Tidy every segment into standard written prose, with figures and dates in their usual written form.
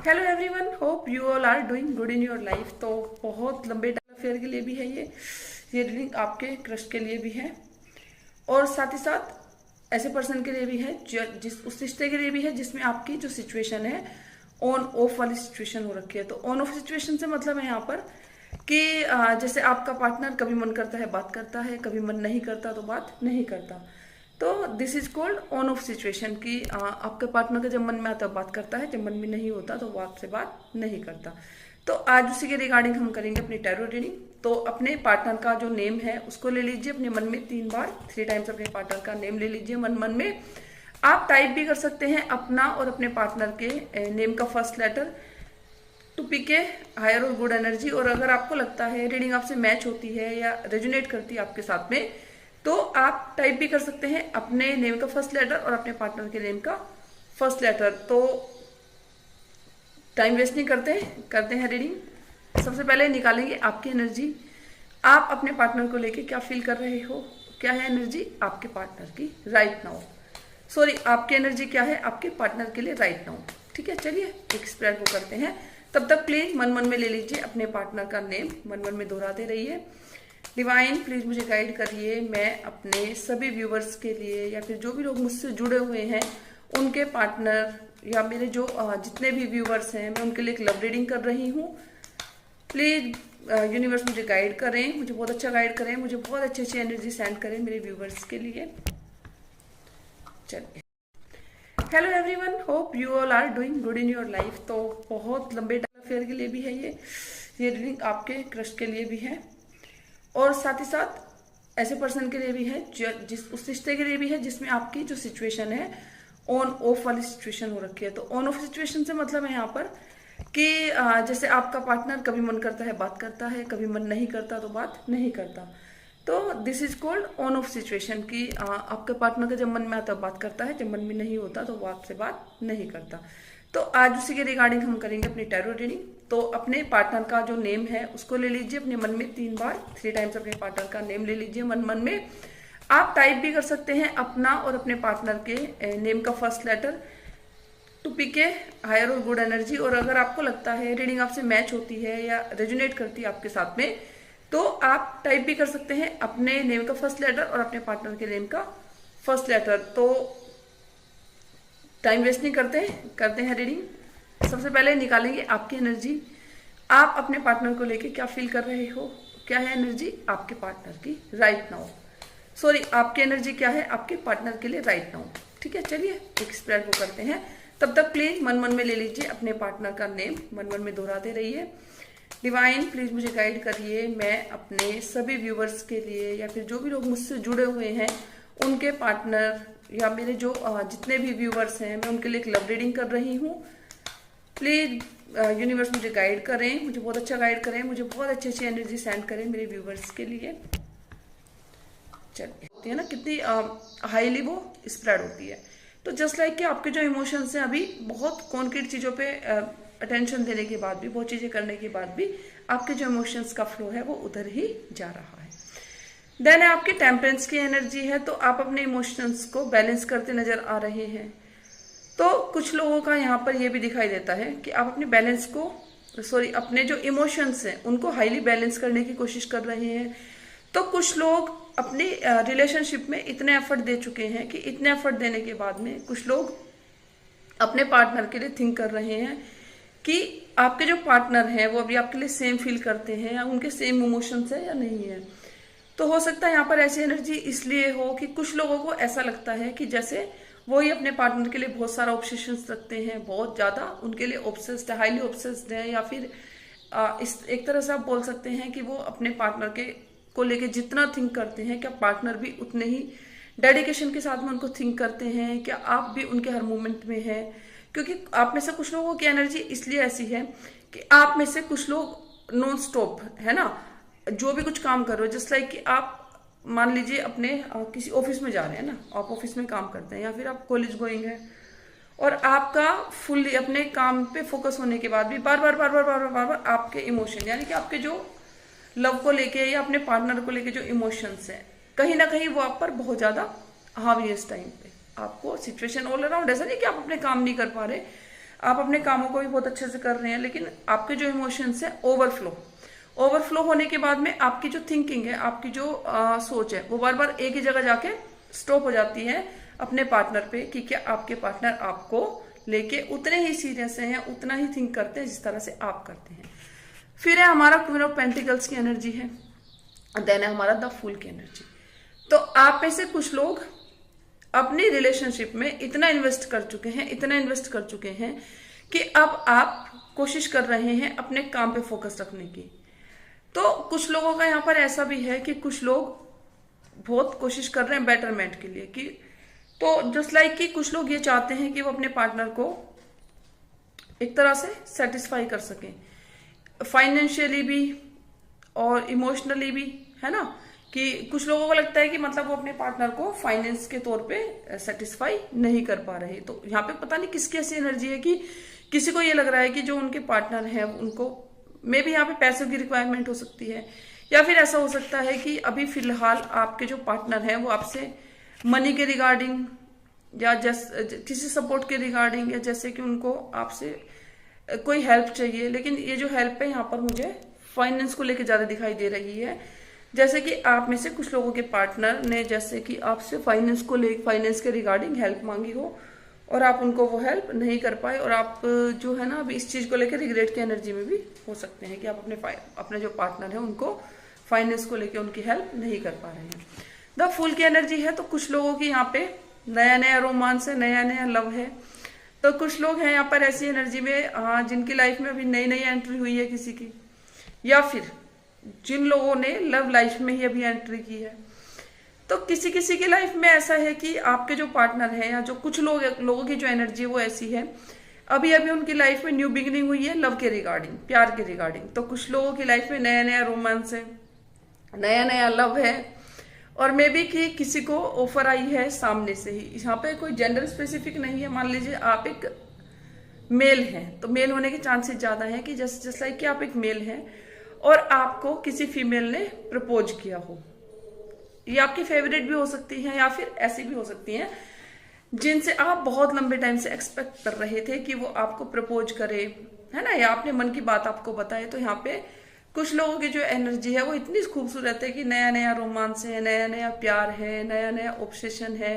Hello everyone, hope you all are doing good in your life. तो बहुत लंबे time affair के लिए भी है ये रीडिंग आपके क्रश के लिए भी है और साथ ही साथ ऐसे पर्सन के लिए भी है जिस उस रिश्ते के लिए भी है जिसमें आपकी जो सिचुएशन है ऑन ऑफ वाली सिचुएशन हो रखी है। तो ऑन ऑफ सिचुएशन से मतलब है यहाँ पर कि जैसे आपका पार्टनर कभी मन करता है बात करता है, कभी मन नहीं करता तो बात नहीं करता। तो this is called on off situation कि आपके पार्टनर का जब मन में आता है बात करता है, जब मन में नहीं होता तो वो आपसे बात नहीं करता। तो आज उसी के रिगार्डिंग हम करेंगे अपनी टैरो रीडिंग। तो अपने पार्टनर का जो नेम है उसको ले लीजिए अपने मन में 3 बार, 3 टाइम्स अपने पार्टनर का नेम ले लीजिए मन में। आप टाइप भी कर सकते हैं अपना और अपने पार्टनर के नेम का first letter to pick a higher और गुड एनर्जी। और अगर आपको लगता है रीडिंग आपसे मैच होती है या रेजोनेट करती है आपके साथ में, तो आप टाइप भी कर सकते हैं अपने नेम का फर्स्ट लेटर और अपने पार्टनर के नेम का फर्स्ट लेटर। तो टाइम वेस्ट नहीं करते हैं रीडिंग। सबसे पहले निकालेंगे आपकी एनर्जी। आप अपने पार्टनर को लेके क्या फील कर रहे हो, क्या है एनर्जी आपके पार्टनर की राइट नाउ। सॉरी, आपकी एनर्जी क्या है आपके पार्टनर के लिए राइट नाउ। ठीक है, चलिए एक स्प्रेड को करते हैं। तब तक प्लीज मन में ले लीजिए अपने पार्टनर का नेम, मन में दोहराते रहिए। डिवाइन प्लीज मुझे गाइड करिए, मैं अपने सभी व्यूवर्स के लिए या फिर जो भी लोग मुझसे जुड़े हुए हैं उनके पार्टनर या मेरे जो जितने भी व्यूवर्स हैं मैं उनके लिए एक लव रीडिंग कर रही हूँ। प्लीज यूनिवर्स मुझे गाइड करें, मुझे बहुत अच्छा गाइड करें, मुझे बहुत अच्छी एनर्जी सेंड करें मेरे व्यूवर्स के लिए। चलिए, hello everyone, hope you all are doing good in your life. तो बहुत लंबे टाइम अफेयर के लिए भी है ये रीडिंग आपके क्रश के लिए भी है और साथ ही साथ ऐसे पर्सन के लिए भी है जिस उस रिश्ते के लिए भी है जिसमें आपकी जो सिचुएशन है ऑन ऑफ वाली सिचुएशन हो रखी है। तो ऑन ऑफ सिचुएशन से मतलब है यहाँ पर कि जैसे आपका पार्टनर कभी मन करता है बात करता है, कभी मन नहीं करता तो बात नहीं करता। तो this is called on off situation कि आपके पार्टनर का जब मन में आता है बात करता है, जब मन में नहीं होता तो वो आपसे बात नहीं करता। तो आज उसी के रिगार्डिंग हम करेंगे अपनी टैरो रीडिंग। तो अपने पार्टनर का जो नेम है उसको ले लीजिए अपने मन में 3 बार, 3 टाइम्स अपने पार्टनर का नेम ले लीजिए मन में। आप टाइप भी कर सकते हैं अपना और अपने पार्टनर के नेम का first letter to pick a higher और गुड एनर्जी। और अगर आपको लगता है रीडिंग आपसे मैच होती है या रेजोनेट करती है आपके साथ में, तो आप टाइप भी कर सकते हैं अपने नेम का फर्स्ट लेटर और अपने पार्टनर के नेम का फर्स्ट लेटर। तो टाइम वेस्ट नहीं करते हैं रीडिंग। सबसे पहले निकालेंगे आपकी एनर्जी। आप अपने पार्टनर को लेके क्या फील कर रहे हो, क्या है एनर्जी आपके पार्टनर की राइट नाउ। सॉरी, आपकी एनर्जी क्या है आपके पार्टनर के लिए राइट नाउ। ठीक है, चलिए एक स्प्रेड को करते हैं। तब तक प्लीज मन में ले लीजिए अपने पार्टनर का नेम, मन में दोहराते रहिए। डिवाइन प्लीज मुझे गाइड करिए, मैं अपने सभी व्यूवर्स के लिए या फिर जो भी लोग मुझसे जुड़े हुए हैं उनके पार्टनर या मेरे जो जितने भी व्यूवर्स हैं मैं उनके लिए एक लव रीडिंग कर रही हूँ। प्लीज यूनिवर्स मुझे गाइड करें, मुझे बहुत अच्छा गाइड करें, मुझे बहुत अच्छी एनर्जी सेंड करें मेरे व्यूवर्स के लिए। चलिए, होती है ना कितनी हाईली वो स्प्रेड होती है। तो जस्ट लाइक कि आपके जो इमोशंस हैं अभी बहुत कॉन्क्रीट चीज़ों पे अटेंशन देने के बाद भी, बहुत चीज़ें करने के बाद भी आपके जो इमोशंस का फ्लो है वो उधर ही जा रहा है। देन आपकी टेम्परेंस की एनर्जी है, तो आप अपने इमोशंस को बैलेंस करते नजर आ रहे हैं। तो कुछ लोगों का यहाँ पर ये भी दिखाई देता है कि आप अपने बैलेंस को अपने जो इमोशंस हैं उनको हाईली बैलेंस करने की कोशिश कर रहे हैं। तो कुछ लोग अपनी रिलेशनशिप में इतने एफर्ट दे चुके हैं कि इतने एफर्ट देने के बाद में कुछ लोग अपने पार्टनर के लिए थिंक कर रहे हैं कि आपके जो पार्टनर हैं वो अभी आपके लिए सेम फील करते हैं या उनके सेम इमोशंस है या नहीं है। तो हो सकता है यहाँ पर ऐसी एनर्जी इसलिए हो कि कुछ लोगों को ऐसा लगता है कि जैसे वो ही अपने पार्टनर के लिए बहुत सारा ऑब्सेशंस रखते हैं, बहुत ज्यादा उनके लिए ऑब्सेस्ड है, हाईली ऑब्सेस्ड है, या फिर इस एक तरह से आप बोल सकते हैं कि वो अपने पार्टनर के को लेके जितना थिंक करते हैं क्या पार्टनर भी उतने ही डेडिकेशन के साथ में उनको थिंक करते हैं, क्या आप भी उनके हर मोमेंट में हैं। क्योंकि आप में से कुछ लोगों की एनर्जी इसलिए ऐसी है कि आप में से कुछ लोग नॉन स्टॉप है ना, जो भी कुछ काम कर रहे हो, जस्ट लाइक कि आप मान लीजिए अपने किसी ऑफिस में जा रहे हैं ना, आप ऑफिस में काम करते हैं या फिर आप कॉलेज गोइंग है और आपका फुल्ली अपने काम पे फोकस होने के बाद भी बार बार आपके इमोशन यानी कि आपके जो लव को लेके या अपने पार्टनर को लेके जो इमोशंस हैं कहीं ना कहीं वो आप पर बहुत ज्यादा हावी है। इस टाइम पे आपको सिचुएशन ऑल अराउंड ऐसा नहीं कि आप अपने काम नहीं कर पा रहे, आप अपने कामों को भी बहुत अच्छे से कर रहे हैं, लेकिन आपके जो इमोशंस है ओवरफ्लो होने के बाद में आपकी जो थिंकिंग है, आपकी जो सोच है, वो बार बार एक ही जगह जाके स्टॉप हो जाती है अपने पार्टनर पे, कि क्या आपके पार्टनर आपको लेके उतने ही सीरियस हैं, उतना ही थिंक करते हैं जिस तरह से आप करते हैं। फिर है हमारा क्वीन ऑफ पेंटिकल्स की एनर्जी है, देन है हमारा द फूल की एनर्जी। तो आप में से कुछ लोग अपनी रिलेशनशिप में इतना इन्वेस्ट कर चुके हैं कि अब आप कोशिश कर रहे हैं अपने काम पे फोकस रखने की। तो कुछ लोगों का यहाँ पर ऐसा भी है कि कुछ लोग बहुत कोशिश कर रहे हैं बेटरमेंट के लिए, कि तो जस्ट लाइक कि कुछ लोग ये चाहते हैं कि वो अपने पार्टनर को एक तरह से सेटिस्फाई कर सकें, फाइनेंशियली भी और इमोशनली भी, है ना। कि कुछ लोगों को लगता है कि मतलब वो अपने पार्टनर को फाइनेंस के तौर पे सेटिस्फाई नहीं कर पा रहे। तो यहाँ पे पता नहीं किसकी ऐसी एनर्जी है कि किसी को ये लग रहा है कि जो उनके पार्टनर है उनको मे भी यहाँ पे पैसों की रिक्वायरमेंट हो सकती है, या फिर ऐसा हो सकता है कि अभी फिलहाल आपके जो पार्टनर है वो आपसे मनी के रिगार्डिंग या किसी सपोर्ट के रिगार्डिंग, या जैसे कि उनको आपसे कोई हेल्प चाहिए, लेकिन ये जो हेल्प है यहाँ पर मुझे फाइनेंस को लेकर ज्यादा दिखाई दे रही है। जैसे कि आप में से कुछ लोगों के पार्टनर ने जैसे कि आपसे फाइनेंस के रिगार्डिंग हेल्प मांगी हो और आप उनको वो हेल्प नहीं कर पाए, और आप जो है ना अभी इस चीज को लेकर रिग्रेट की एनर्जी में भी हो सकते हैं कि आप अपने जो पार्टनर है उनको फाइनेंस को लेकर उनकी हेल्प नहीं कर पा रहे हैं। द फूल की एनर्जी है, तो कुछ लोगों की यहाँ पे नया नया रोमांस है, नया नया लव है। तो कुछ लोग हैं यहाँ पर ऐसी एनर्जी में, हाँ, जिनकी लाइफ में अभी नई नई एंट्री हुई है किसी की, या फिर जिन लोगों ने लव लाइफ में ही अभी एंट्री की है। तो किसी किसी की लाइफ में ऐसा है कि आपके जो पार्टनर है या जो कुछ लोगों की जो एनर्जी है वो ऐसी है, अभी अभी उनकी लाइफ में न्यू बिगिनिंग हुई है लव के रिगार्डिंग, प्यार के रिगार्डिंग। तो कुछ लोगों की लाइफ में नया नया रोमांस है, नया नया लव है, और मे बी कि किसी को ऑफर आई है सामने से ही। यहाँ पे कोई जेंडर स्पेसिफिक नहीं है। मान लीजिए आप एक मेल हैं, तो मेल होने के चांसेस ज्यादा हैं कि जस्ट लाइक कि आप एक मेल हैं और आपको किसी फीमेल ने प्रपोज किया हो। ये आपकी फेवरेट भी हो सकती है, या फिर ऐसी भी हो सकती हैं जिनसे आप बहुत लंबे टाइम से एक्सपेक्ट कर रहे थे कि वो आपको प्रपोज करे, है ना, या अपने मन की बात आपको बताए। तो यहाँ पे कुछ लोगों की जो एनर्जी है वो इतनी खूबसूरत है कि नया नया रोमांस है, नया नया प्यार है, नया नया ऑब्सेशन है।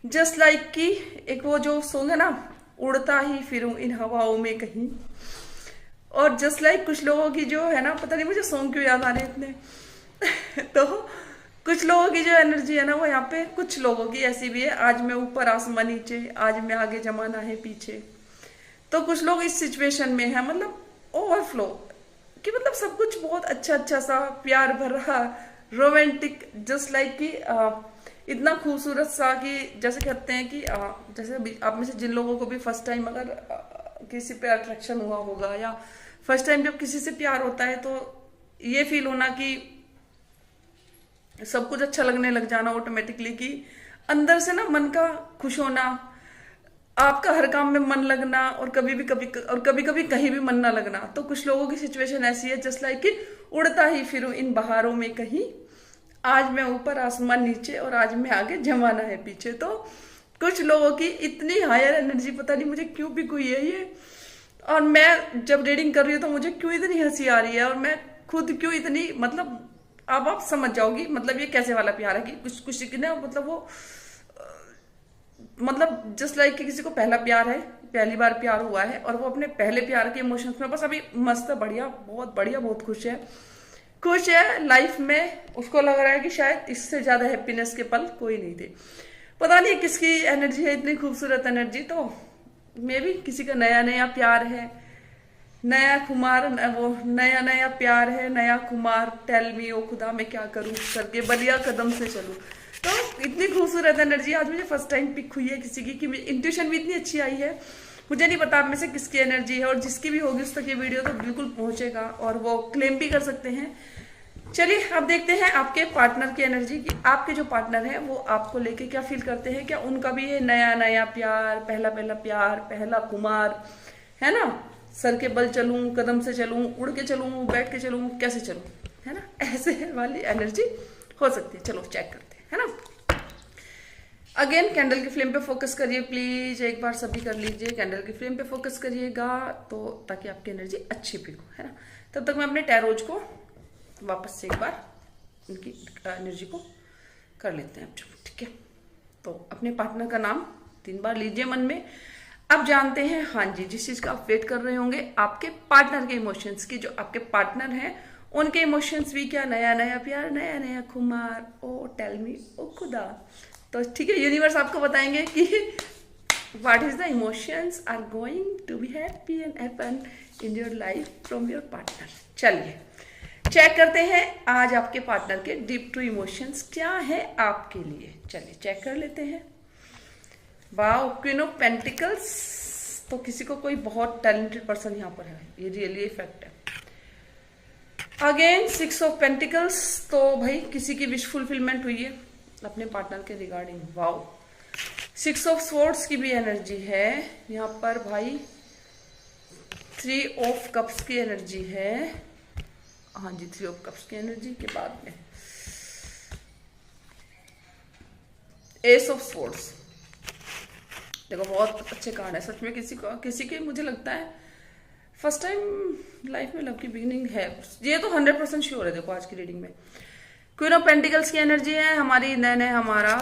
जस्ट लाइक कि एक वो जो सॉन्ग है ना, उड़ता ही फिरूं इन हवाओं में कहीं। और जस्ट लाइक कुछ लोगों की जो है ना, पता नहीं मुझे सॉन्ग क्यों याद आ रहे इतने तो कुछ लोगों की जो एनर्जी है ना वो यहाँ पे कुछ लोगों की ऐसी भी है, आज मैं ऊपर आसमान नीचे, आज मैं आगे जमाना है पीछे। तो कुछ लोग इस सिचुएशन में है, मतलब ओवरफ्लो कि मतलब सब कुछ बहुत अच्छा अच्छा सा प्यार भरा रोमांटिक, जस्ट लाइक कि इतना खूबसूरत सा कि जैसे कहते हैं कि जैसे आप में से जिन लोगों को भी फर्स्ट टाइम अगर किसी पे अट्रैक्शन हुआ होगा, या फर्स्ट टाइम जब किसी से प्यार होता है तो ये फील होना कि सब कुछ अच्छा लगने लग जाना ऑटोमेटिकली, कि अंदर से ना मन का खुश होना, आपका हर काम में मन लगना, और कभी कभी कहीं भी मन ना लगना। तो कुछ लोगों की सिचुएशन ऐसी है जस्ट लाइक कि उड़ता ही फिरूं इन बहारों में कहीं, आज मैं ऊपर आसमान नीचे, और आज मैं आगे जमाना है पीछे। तो कुछ लोगों की इतनी हायर एनर्जी, पता नहीं मुझे क्यों पिक हुई है ये, और मैं जब रीडिंग कर रही हूँ तो मुझे क्यों इतनी हंसी आ रही है, और मैं खुद क्यों इतनी, मतलब अब आप समझ जाओगी मतलब ये कैसे वाला प्यार है कि कुछ ना, मतलब वो मतलब जस्ट लाइक कि किसी को पहला प्यार है, पहली बार प्यार हुआ है, और वो अपने पहले प्यार के इमोशंस में बस अभी मस्त बढ़िया, बहुत खुश है लाइफ में। उसको लग रहा है कि शायद इससे ज्यादा हैप्पीनेस के पल कोई नहीं थे। पता नहीं किसकी एनर्जी है इतनी खूबसूरत एनर्जी। तो मे बी किसी का नया नया प्यार है, नया खुमार, वो नया नया प्यार है, नया खुमार, टेल मी ओ खुदा मैं क्या करूं करके बलिया कदम से चलूं। तो इतनी खूबसूरत एनर्जी आज मुझे फर्स्ट टाइम पिक हुई है किसी की, कि इंट्यूशन भी इतनी अच्छी आई है। मुझे नहीं पता आप में से किसकी एनर्जी है, और जिसकी भी होगी उस तक ये वीडियो तो बिल्कुल पहुंचेगा और वो क्लेम भी कर सकते हैं। चलिए अब देखते हैं आपके पार्टनर की एनर्जी, कि आपके जो पार्टनर है वो आपको लेके क्या फील करते हैं। क्या उनका भी ये नया नया प्यार, पहला प्यार, पहला कुमार, है ना, सर के बल चलूं, कदम से चलूं, उड़ के चलूं, बैठ के चलूं, कैसे चलूं, है ना, ऐसे वाली एनर्जी हो सकती है। चलो चेक करते हैं, है ना। अगेन कैंडल की फ्लेम पे फोकस करिए प्लीज, एक बार सभी कर लीजिए, कैंडल की फ्लेम पे फोकस करिएगा तो ताकि आपकी एनर्जी अच्छी फील हो, है ना। तब तक मैं अपने टैरोज को वापस से एक बार उनकी एनर्जी को कर लेते हैं, ठीक है। तो अपने पार्टनर का नाम 3 बार लीजिए मन में। अब जानते हैं, हाँ जी, जिस चीज का आप वेट कर रहे होंगे आपके पार्टनर के इमोशंस की, जो आपके पार्टनर हैं उनके इमोशंस भी क्या, नया नया प्यार, नया नया खुमार, ओ टेल मी ओ खुदा। तो ठीक है, यूनिवर्स आपको बताएंगे कि what is the emotions are going to be happy and happen in your life from your partner. चलिए चेक करते हैं आज आपके पार्टनर के डीप ट्रू इमोशंस क्या है आपके लिए। चलिए चेक कर लेते हैं। वाओ, क्वीन ऑफ पेंटिकल्स, तो किसी को कोई बहुत टैलेंटेड पर्सन यहाँ पर है, ये रियली इफेक्ट है। अगेन 6 ऑफ पेंटिकल्स, तो भाई किसी की विश फुलफिलमेंट हुई है अपने पार्टनर के रिगार्डिंग। वाओ, 6 ऑफ स्वॉर्ड्स की भी एनर्जी है यहाँ पर भाई। 3 ऑफ कप्स की एनर्जी है, हाँ जी, 3 ऑफ कप्स की एनर्जी के बाद में एस ऑफ स्वॉर्ड्स। देखो बहुत अच्छे कार्ड है सच में। किसी के मुझे लगता है फर्स्ट टाइम लाइफ में लव की बिगिनिंग है, ये तो 100% श्योर है। देखो आज की रीडिंग में क्वीन ऑफ पेंटिकल्स की एनर्जी है हमारी, देन है हमारा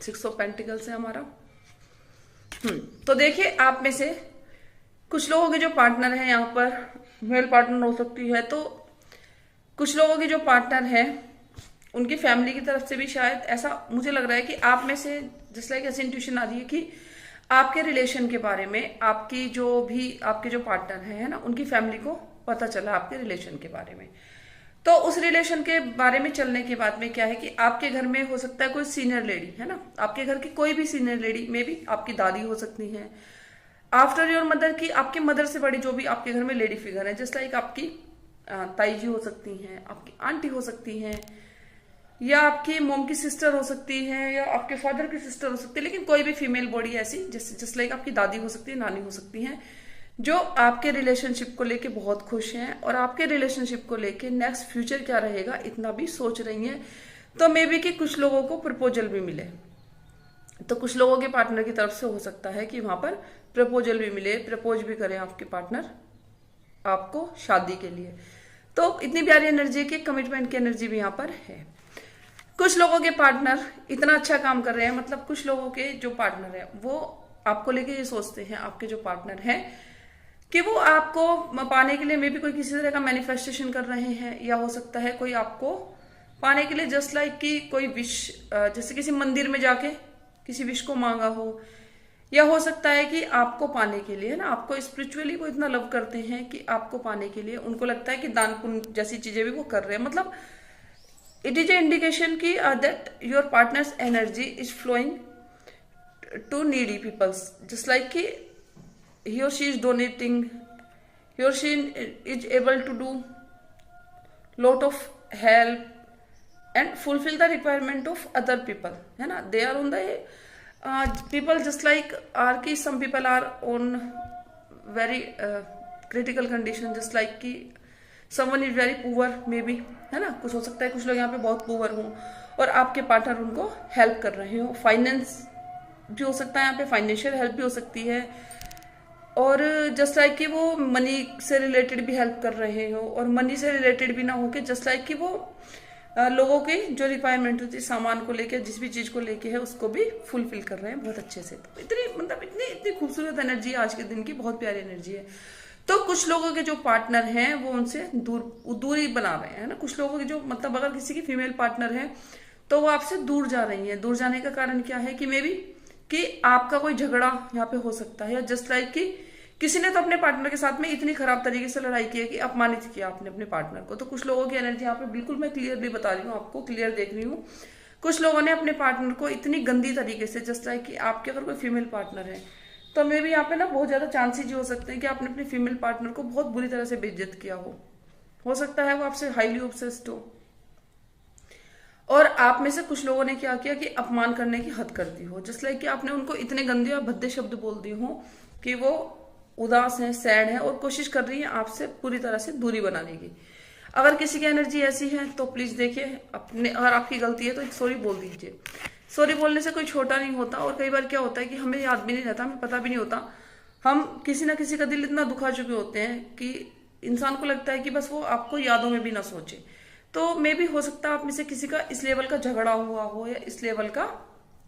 6 ऑफ पेंटिकल्स है हमारा। तो देखिए आप में से कुछ लोगों के जो पार्टनर है यहाँ पर मेल पार्टनर हो सकती है, तो कुछ लोगों के जो पार्टनर है उनकी फैमिली की तरफ से भी शायद ऐसा मुझे लग रहा है कि आप में से जस्ट लाइक ऐसी इंट्यूशन आ रही है कि आपके रिलेशन के बारे में आपके जो पार्टनर है ना, उनकी फैमिली को पता चला आपके रिलेशन के बारे में। तो उस रिलेशन के बारे में चलने के बाद में क्या है कि आपके घर में हो सकता है कोई सीनियर लेडी, है ना, आपके घर की कोई भी सीनियर लेडी, मे बी आपकी दादी हो सकती है, आफ्टर योर मदर की आपकी मदर से बड़ी जो भी आपके घर में लेडी फिगर है, जस्ट लाइक आपकी ताई जी हो सकती हैं, आपकी आंटी हो सकती हैं, या आपकी मोम की सिस्टर हो सकती है, या आपके फादर की सिस्टर हो सकती है, लेकिन कोई भी फीमेल बॉडी ऐसी जस्ट लाइक आपकी दादी हो सकती है, नानी हो सकती है, जो आपके रिलेशनशिप को लेके बहुत खुश हैं और आपके रिलेशनशिप को लेके नेक्स्ट फ्यूचर क्या रहेगा इतना भी सोच रही हैं। तो मे बी कि कुछ लोगों को प्रपोजल भी मिले, तो कुछ लोगों के पार्टनर की तरफ से हो सकता है कि वहां पर प्रपोजल भी मिले, प्रपोज भी करें आपके पार्टनर आपको शादी के लिए। तो इतनी प्यारी एनर्जी की कमिटमेंट की एनर्जी भी यहाँ पर है। कुछ लोगों के पार्टनर इतना अच्छा काम कर रहे हैं, मतलब कुछ लोगों के जो पार्टनर है वो आपको लेके ये सोचते हैं, आपके जो पार्टनर हैं, कि वो आपको पाने के लिए मे बी कोई किसी तरह का मैनिफेस्टेशन कर रहे हैं, या हो सकता है कोई आपको पाने के लिए जस्ट लाइक कि कोई विश, जैसे किसी मंदिर में जाके किसी विश को मांगा हो, या हो सकता है कि आपको पाने के लिए ना, आपको स्पिरिचुअली वो इतना लव करते हैं कि आपको पाने के लिए उनको लगता है कि दान पुण्य जैसी चीजें भी वो कर रहे हैं। मतलब इट इज ए इंडिकेशन की that your partner's energy is flowing to needy peoples, just like कि he or she is donating, he or she is able to do lot of help and fulfill the requirement of other people, है ना। they are on the people just like are कि some people are on very critical condition, just like कि someone is very poor maybe, है ना, कुछ हो सकता है कुछ लोग यहाँ पे बहुत पुअर हों और आपके पार्टनर उनको हेल्प कर रहे हो। फाइनेंस भी हो सकता है यहाँ पे, फाइनेंशियल हेल्प भी हो सकती है, और जस्ट लाइक कि वो मनी से रिलेटेड भी हेल्प कर रहे हो, और मनी से रिलेटेड भी ना हो के जस्ट लाइक कि वो लोगों की जो रिक्वायरमेंट होती है सामान को लेके, जिस भी चीज को लेके है उसको भी फुलफिल कर रहे हैं बहुत अच्छे से। तो इतनी खूबसूरत एनर्जी आज के दिन की, बहुत प्यारी एनर्जी है। तो कुछ लोगों के जो पार्टनर हैं वो उनसे दूरी बना रहे हैं, ना। कुछ लोगों के जो मतलब अगर किसी की फीमेल पार्टनर है तो वो आपसे दूर जा रही है। दूर जाने का कारण क्या है कि मे बी कि आपका कोई झगड़ा यहाँ पे हो सकता है, या जस्ट लाइक कि किसी ने तो अपने पार्टनर के साथ में इतनी खराब तरीके से लड़ाई की है कि अपमानित किया आपने अपने पार्टनर को। तो कुछ लोगों की एनर्जी यहाँ पे बिल्कुल मैं क्लियरली बता रही हूँ, आपको क्लियर देख रही हूँ। कुछ लोगों ने अपने पार्टनर को इतनी गंदी तरीके से, जस्ट लाइक कि आपके अगर कोई फीमेल पार्टनर है तो मे भी यहाँ पे ना बहुत ज्यादा चांसेज हो सकते हैं कि आपने अपने फीमेल पार्टनर को बहुत बुरी तरह से बेइज्जत किया हो सकता है वो आपसे हाईली ऑब्सेस्ड हो, और आप में से कुछ लोगों ने क्या किया कि अपमान करने की हद कर दी हो, जस्ट लाइक कि आपने उनको इतने गंदे और भद्दे शब्द बोल दिए हो कि वो उदास है, सैड है, और कोशिश कर रही है आपसे पूरी तरह से दूरी बनाने की। अगर किसी की एनर्जी ऐसी है तो प्लीज देखिए अपने, अगर आपकी गलती है तो सॉरी बोल दीजिए। सॉरी बोलने से कोई छोटा नहीं होता। और कई बार क्या होता है कि हमें याद भी नहीं रहता, हमें पता भी नहीं होता, हम किसी ना किसी का दिल इतना दुखा चुके होते हैं कि इंसान को लगता है कि बस वो आपको यादों में भी ना सोचे। तो मे भी हो सकता है आप में से किसी का इस लेवल का झगड़ा हुआ हो या इस लेवल का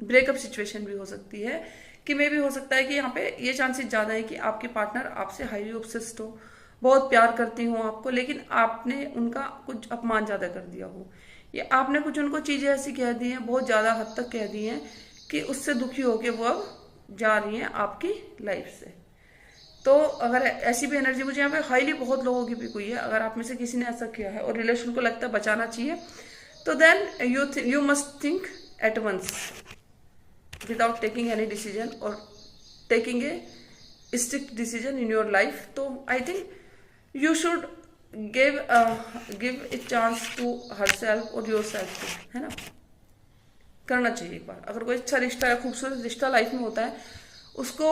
ब्रेकअप सिचुएशन भी हो सकती है कि मे भी हो सकता है कि यहाँ पे ये चांसेस ज्यादा है कि आपके पार्टनर आपसे हाईली ऑब्सेस्ड हो, बहुत प्यार करती हो आपको, लेकिन आपने उनका कुछ अपमान ज्यादा कर दिया हो या आपने कुछ उनको चीजें ऐसी कह दी हैं, बहुत ज्यादा हद तक कह दी हैं कि उससे दुखी होके वो अब जा रही हैं आपकी लाइफ से। तो अगर ऐसी भी एनर्जी मुझे यहाँ पे हाईली बहुत लोगों की पिक हुई है, अगर आप में से किसी ने ऐसा किया है और रिलेशन को लगता है बचाना चाहिए, तो then you must think at once without taking any decision और taking a strict decision in your life. तो I think you should give a chance to herself और योर सेल्फ टू, है ना, करना चाहिए एक बार। अगर कोई अच्छा रिश्ता या खूबसूरत रिश्ता लाइफ में होता है उसको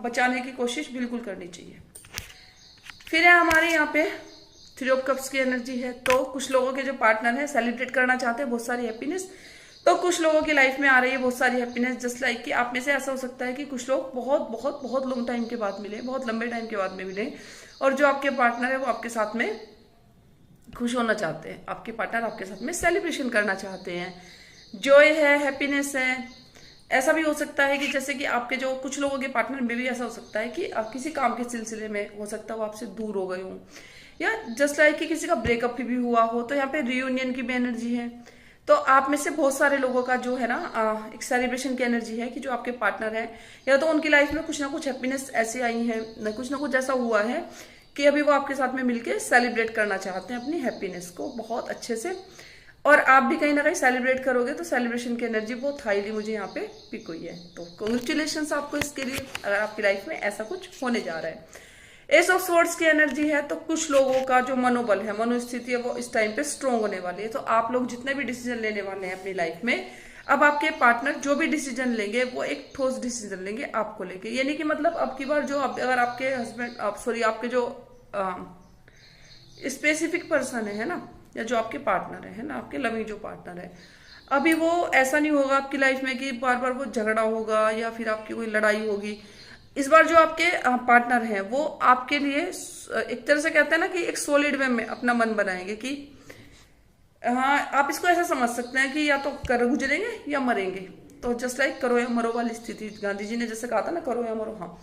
बचाने की कोशिश बिल्कुल करनी चाहिए। फिर है हमारे यहाँ पे 3 ऑफ कप्स की एनर्जी है। तो कुछ लोगों के जो पार्टनर है सेलिब्रेट करना चाहते हैं बहुत सारी हैप्पीनेस, तो कुछ लोगों की लाइफ में आ रही है बहुत सारी हैप्पीनेस। जस्ट लाइक कि आप में से ऐसा हो सकता है कि कुछ लोग बहुत बहुत बहुत लॉन्ग टाइम के बाद मिले, बहुत लंबे टाइम के बाद में मिले, और जो आपके पार्टनर है वो आपके साथ में खुश होना चाहते हैं, आपके पार्टनर आपके साथ में सेलिब्रेशन करना चाहते हैं, जॉय है, हैप्पीनेस है। ऐसा भी हो सकता है कि जैसे कि आपके जो कुछ लोगों के पार्टनर में भी ऐसा हो सकता है कि आप किसी काम के सिलसिले में हो सकता है वो आपसे दूर हो गए हों, या जस्ट लाइक कि किसी का ब्रेकअप भी हुआ हो, तो यहाँ पे रियूनियन की भी एनर्जी है। तो आप में से बहुत सारे लोगों का जो है ना एक सेलिब्रेशन की एनर्जी है कि जो आपके पार्टनर है या तो उनकी लाइफ में कुछ ना कुछ हैप्पीनेस ऐसी आई है, कुछ ना कुछ ऐसा हुआ है कि अभी वो आपके साथ में मिलके सेलिब्रेट करना चाहते हैं अपनी हैप्पीनेस को बहुत अच्छे से, और आप भी कहीं ना कहीं सेलिब्रेट करोगे। तो सेलिब्रेशन की एनर्जी बहुत हाईली मुझे यहाँ पे पिक हुई है। तो कॉन्ग्रेचुलेशंस आपको इसके लिए, अगर आपकी लाइफ में ऐसा कुछ होने जा रहा है। एस ऑफ स्वॉर्ड्स की एनर्जी है। तो कुछ लोगों का जो मनोबल है, मनोस्थिति है, वो इस टाइम पे स्ट्रोंग होने वाली है। तो आप लोग जितने भी डिसीजन लेने वाले हैं अपनी लाइफ में, अब आपके पार्टनर जो भी डिसीजन लेंगे वो एक ठोस डिसीजन लेंगे आपको लेके। यानी कि मतलब अब की बार जो अगर आपके हस्बैंड आपके जो स्पेसिफिक पर्सन है ना, या जो आपके पार्टनर है ना, आपके लविंग जो पार्टनर है, अभी वो ऐसा नहीं होगा आपकी लाइफ में कि बार बार वो झगड़ा होगा या फिर आपकी कोई लड़ाई होगी। इस बार जो आपके पार्टनर हैं वो आपके लिए एक तरह से कहते हैं ना कि एक सॉलिड वे में अपना मन बनाएंगे कि हाँ, आप इसको ऐसा समझ सकते हैं कि या तो कर गुजरेंगे या मरेंगे। तो जस्ट लाइक करो या मरो वाली स्थिति, गांधी जी ने जैसे कहा था ना, करो या मरो। हाँ,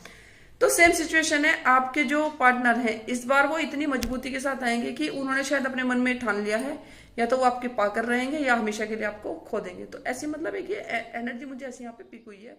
तो सेम सिचुएशन है। आपके जो पार्टनर है इस बार वो इतनी मजबूती के साथ आएंगे कि उन्होंने शायद अपने मन में ठान लिया है, या तो वो आपके पाकर रहेंगे या हमेशा के लिए आपको खो देंगे। तो ऐसी मतलब है कि एनर्जी मुझे ऐसी यहाँ पे पिक हुई है।